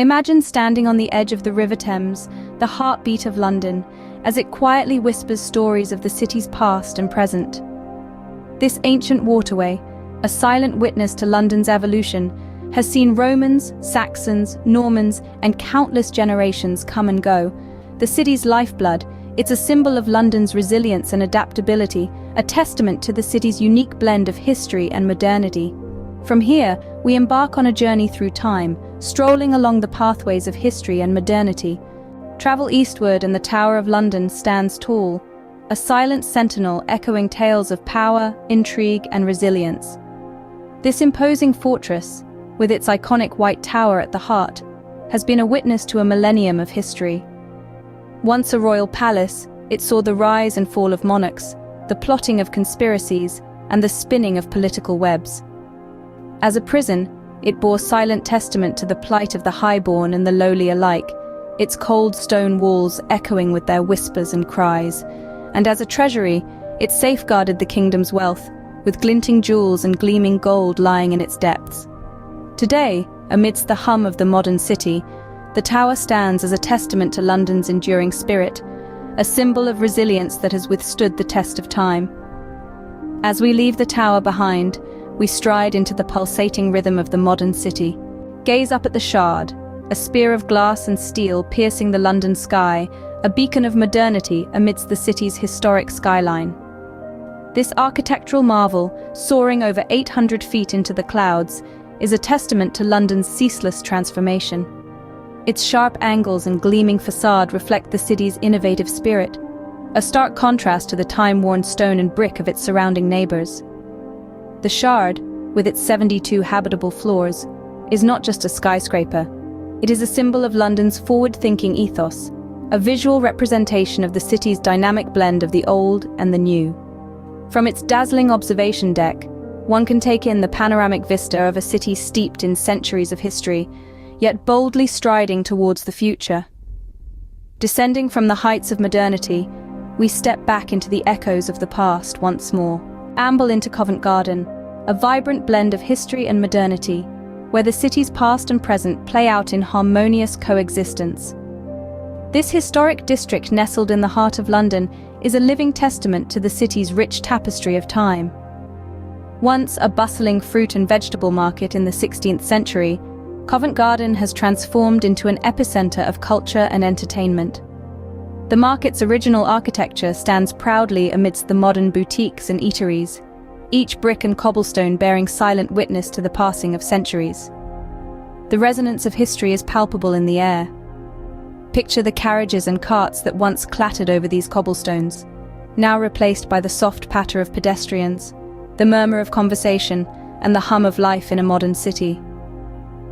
Imagine standing on the edge of the River Thames, the heartbeat of London, as it quietly whispers stories of the city's past and present. This ancient waterway, a silent witness to London's evolution, has seen Romans, Saxons, Normans, and countless generations come and go. The city's lifeblood, it's a symbol of London's resilience and adaptability, a testament to the city's unique blend of history and modernity. From here, we embark on a journey through time, strolling along the pathways of history and modernity. Travel eastward and the Tower of London stands tall, a silent sentinel echoing tales of power, intrigue, and resilience. This imposing fortress, with its iconic white tower at the heart, has been a witness to a millennium of history. Once a royal palace, it saw the rise and fall of monarchs, the plotting of conspiracies, and the spinning of political webs. As a prison, it bore silent testament to the plight of the highborn and the lowly alike, its cold stone walls echoing with their whispers and cries. And as a treasury, it safeguarded the kingdom's wealth, with glinting jewels and gleaming gold lying in its depths. Today, amidst the hum of the modern city, the tower stands as a testament to London's enduring spirit, a symbol of resilience that has withstood the test of time. As we leave the tower behind, we stride into the pulsating rhythm of the modern city. Gaze up at the Shard, a spear of glass and steel piercing the London sky, a beacon of modernity amidst the city's historic skyline. This architectural marvel, soaring over 800 feet into the clouds, is a testament to London's ceaseless transformation. Its sharp angles and gleaming facade reflect the city's innovative spirit, a stark contrast to the time-worn stone and brick of its surrounding neighbors. The Shard, with its 72 habitable floors, is not just a skyscraper. It is a symbol of London's forward-thinking ethos, a visual representation of the city's dynamic blend of the old and the new. From its dazzling observation deck, one can take in the panoramic vista of a city steeped in centuries of history, yet boldly striding towards the future. Descending from the heights of modernity, we step back into the echoes of the past once more. Amble into Covent Garden, a vibrant blend of history and modernity, where the city's past and present play out in harmonious coexistence. This historic district nestled in the heart of London is a living testament to the city's rich tapestry of time. Once a bustling fruit and vegetable market in the 16th century, Covent Garden has transformed into an epicenter of culture and entertainment. The market's original architecture stands proudly amidst the modern boutiques and eateries, each brick and cobblestone bearing silent witness to the passing of centuries. The resonance of history is palpable in the air. Picture the carriages and carts that once clattered over these cobblestones, now replaced by the soft patter of pedestrians, the murmur of conversation, and the hum of life in a modern city.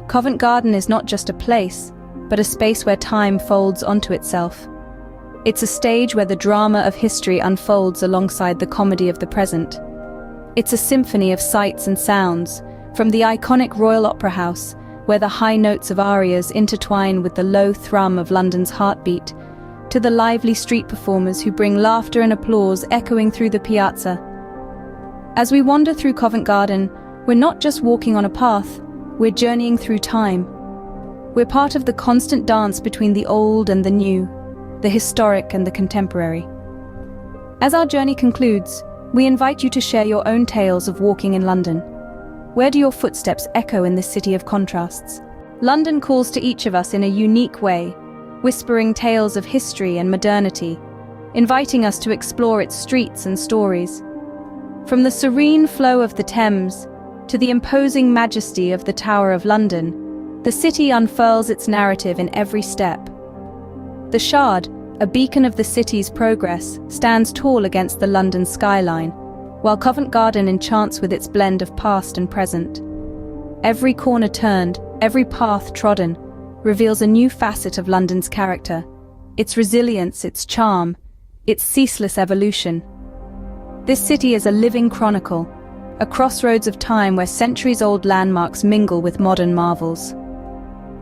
Covent Garden is not just a place, but a space where time folds onto itself. It's a stage where the drama of history unfolds alongside the comedy of the present. It's a symphony of sights and sounds, from the iconic Royal Opera House, where the high notes of arias intertwine with the low thrum of London's heartbeat, to the lively street performers who bring laughter and applause echoing through the piazza. As we wander through Covent Garden, we're not just walking on a path, we're journeying through time. We're part of the constant dance between the old and the new, the historic and the contemporary. As our journey concludes, we invite you to share your own tales of walking in London. Where do your footsteps echo in this city of contrasts? London calls to each of us in a unique way, whispering tales of history and modernity, inviting us to explore its streets and stories. From the serene flow of the Thames to the imposing majesty of the Tower of London, the city unfurls its narrative in every step. The Shard, a beacon of the city's progress, stands tall against the London skyline, while Covent Garden enchants with its blend of past and present. Every corner turned, every path trodden, reveals a new facet of London's character, its resilience, its charm, its ceaseless evolution. This city is a living chronicle, a crossroads of time where centuries-old landmarks mingle with modern marvels.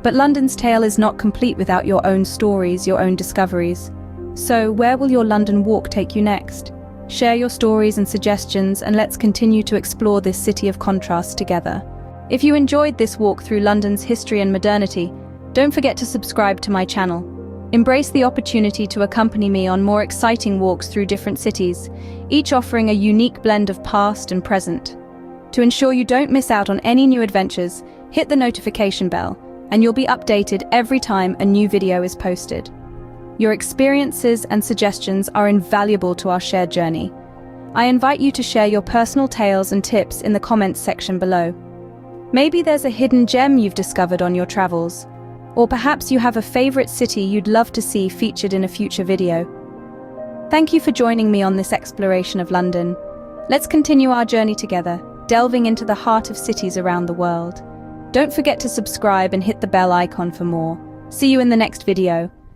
But London's tale is not complete without your own stories, your own discoveries. So, where will your London walk take you next? Share your stories and suggestions, and let's continue to explore this city of contrast together. If you enjoyed this walk through London's history and modernity, Don't forget to subscribe to my channel. Embrace the opportunity to accompany me on more exciting walks through different cities, each offering a unique blend of past and present. To ensure you don't miss out on any new adventures, hit the notification bell, and you'll be updated every time a new video is posted. Your experiences and suggestions are invaluable to our shared journey. I invite you to share your personal tales and tips in the comments section below. Maybe there's a hidden gem you've discovered on your travels, or perhaps you have a favorite city you'd love to see featured in a future video. Thank you for joining me on this exploration of London. Let's continue our journey together, delving into the heart of cities around the world. Don't forget to subscribe and hit the bell icon for more. See you in the next video.